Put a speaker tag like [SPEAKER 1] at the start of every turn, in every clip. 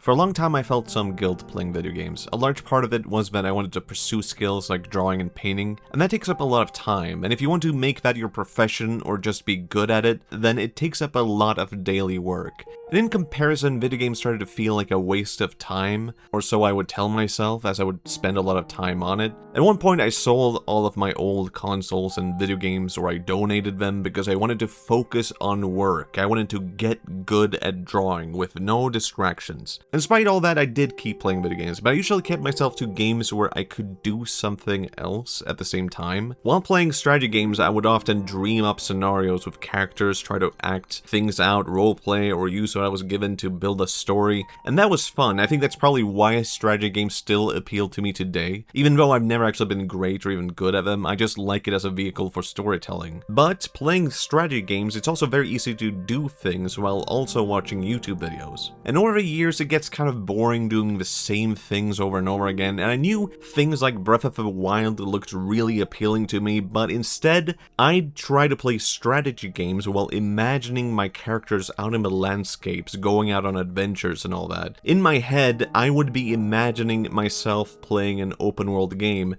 [SPEAKER 1] For a long time I felt some guilt playing video games. A large part of it was that I wanted to pursue skills like drawing and painting, and that takes up a lot of time, and if you want to make that your profession or just be good at it, then it takes up a lot of daily work. And in comparison, video games started to feel like a waste of time, or so I would tell myself as I would spend a lot of time on it. At one point I sold all of my old consoles and video games, or I donated them because I wanted to focus on work. I wanted to get good at drawing with no distractions. And despite all that, I did keep playing video games, but I usually kept myself to games where I could do something else at the same time. While playing strategy games, I would often dream up scenarios with characters, try to act things out, roleplay, or use what I was given to build a story, and that was fun. I think that's probably why strategy games still appeal to me today. Even though I've never actually been great or even good at them, I just like it as a vehicle for storytelling. But playing strategy games, it's also very easy to do things while also watching YouTube videos. And over the years, it gets kind of boring doing the same things over and over again, and I knew things like Breath of the Wild looked really appealing to me, but instead, I'd try to play strategy games while imagining my characters out in the landscapes, going out on adventures and all that. In my head, I would be imagining myself playing an open world game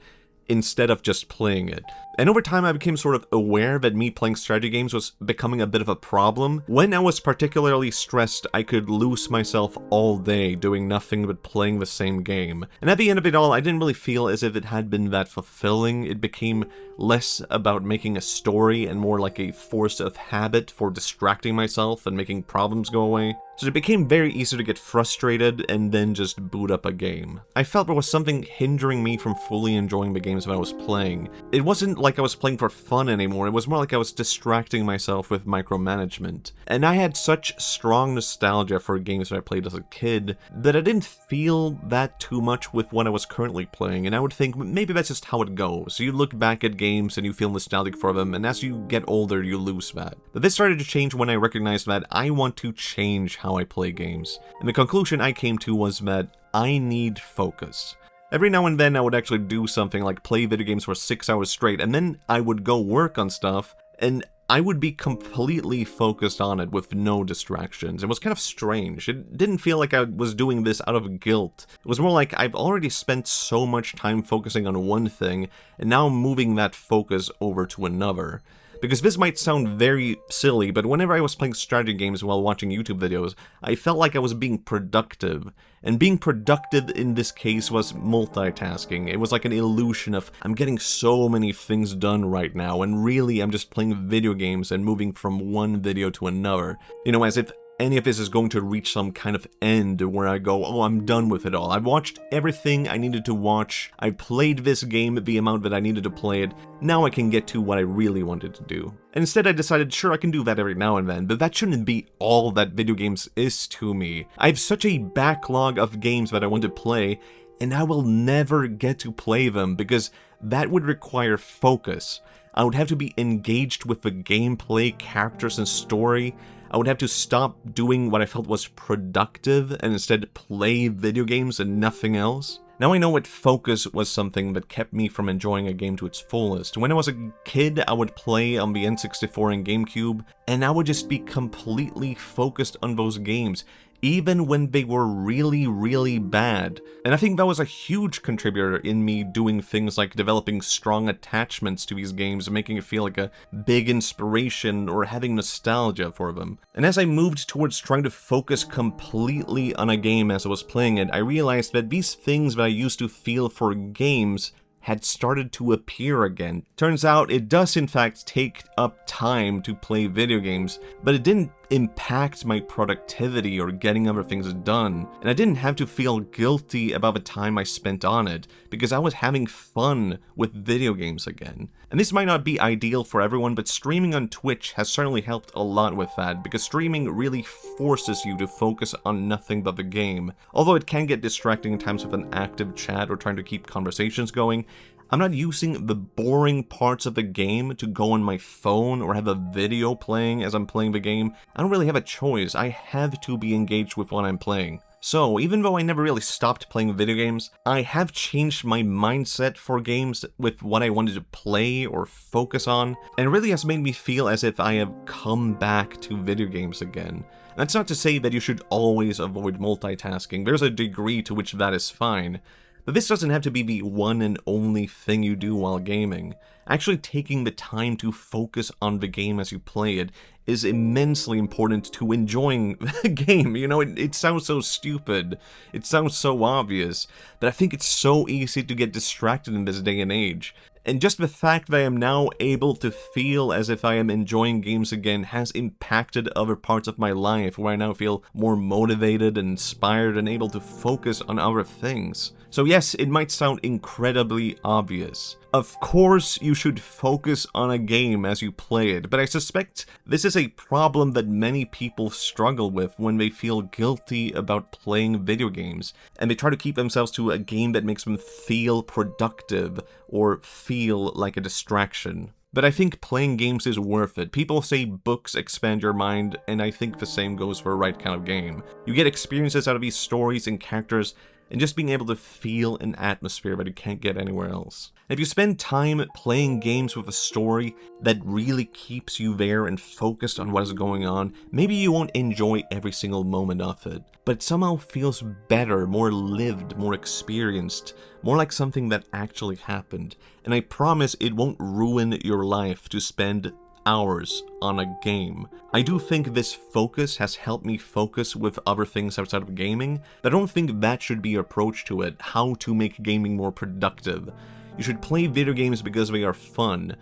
[SPEAKER 1] instead of just playing it. And over time I became sort of aware that me playing strategy games was becoming a bit of a problem. When I was particularly stressed, I could lose myself all day doing nothing but playing the same game. And at the end of it all, I didn't really feel as if it had been that fulfilling. It became less about making a story and more like a force of habit for distracting myself and making problems go away. So it became very easy to get frustrated and then just boot up a game. I felt there was something hindering me from fully enjoying the games that I was playing. It wasn't like I was playing for fun anymore, it was more like I was distracting myself with micromanagement. And I had such strong nostalgia for games that I played as a kid that I didn't feel that too much with what I was currently playing, and I would think maybe that's just how it goes. You look back at games and you feel nostalgic for them, and as you get older you lose that. But this started to change when I recognized that I want to change how I play games. And the conclusion I came to was that I need focus. Every now and then I would actually do something like play video games for 6 hours straight, and then I would go work on stuff, and I would be completely focused on it with no distractions. It was kind of strange. It didn't feel like I was doing this out of guilt. It was more like I've already spent so much time focusing on one thing, and now I'm moving that focus over to another. Because this might sound very silly, but whenever I was playing strategy games while watching YouTube videos, I felt like I was being productive. And being productive in this case was multitasking. It was like an illusion of, I'm getting so many things done right now, and really I'm just playing video games and moving from one video to another. You know, as if any of this is going to reach some kind of end where I go, oh, I'm done with it all. I've watched everything I needed to watch. I played this game the amount that I needed to play it. Now I can get to what I really wanted to do. And instead I decided, sure, I can do that every now and then, but that shouldn't be all that video games is to me. I have such a backlog of games that I want to play, and I will never get to play them because that would require focus. I would have to be engaged with the gameplay, characters, and story. I would have to stop doing what I felt was productive and instead play video games and nothing else. Now I know that focus was something that kept me from enjoying a game to its fullest. When I was a kid, I would play on the N64 and GameCube, and I would just be completely focused on those games, even when they were really, really bad. And I think that was a huge contributor in me doing things like developing strong attachments to these games and making it feel like a big inspiration or having nostalgia for them. And as I moved towards trying to focus completely on a game as I was playing it, I realized that these things that I used to feel for games had started to appear again. Turns out it does in fact take up time to play video games, but it didn't impact my productivity or getting other things done, and I didn't have to feel guilty about the time I spent on it, because I was having fun with video games again. And this might not be ideal for everyone, but streaming on Twitch has certainly helped a lot with that, because streaming really forces you to focus on nothing but the game. Although it can get distracting in times with an active chat or trying to keep conversations going, I'm not using the boring parts of the game to go on my phone or have a video playing as I'm playing the game. I don't really have a choice. I have to be engaged with what I'm playing. So, even though I never really stopped playing video games, I have changed my mindset for games with what I wanted to play or focus on, and it really has made me feel as if I have come back to video games again. That's not to say that you should always avoid multitasking. There's a degree to which that is fine. But this doesn't have to be the one and only thing you do while gaming. Actually taking the time to focus on the game as you play it is immensely important to enjoying the game. You know, it sounds so stupid, it sounds so obvious, but I think it's so easy to get distracted in this day and age. And just the fact that I am now able to feel as if I am enjoying games again has impacted other parts of my life, where I now feel more motivated and inspired and able to focus on other things. So yes, it might sound incredibly obvious. Of course you should focus on a game as you play it, but I suspect this is a problem that many people struggle with when they feel guilty about playing video games, and they try to keep themselves to a game that makes them feel productive or feel like a distraction. But I think playing games is worth it. People say books expand your mind, and I think the same goes for the right kind of game. You get experiences out of these stories and characters, and just being able to feel an atmosphere that you can't get anywhere else. If you spend time playing games with a story that really keeps you there and focused on what is going on, maybe you won't enjoy every single moment of it, but it somehow feels better, more lived, more experienced, more like something that actually happened. And I promise it won't ruin your life to spend hours on a game. I do think this focus has helped me focus with other things outside of gaming, but I don't think that should be your approach to it, how to make gaming more productive. You should play video games because they are fun,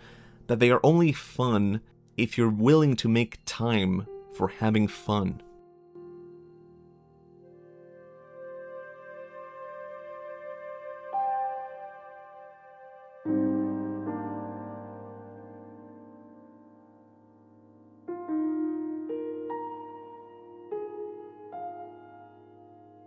[SPEAKER 1] but they are only fun if you're willing to make time for having fun.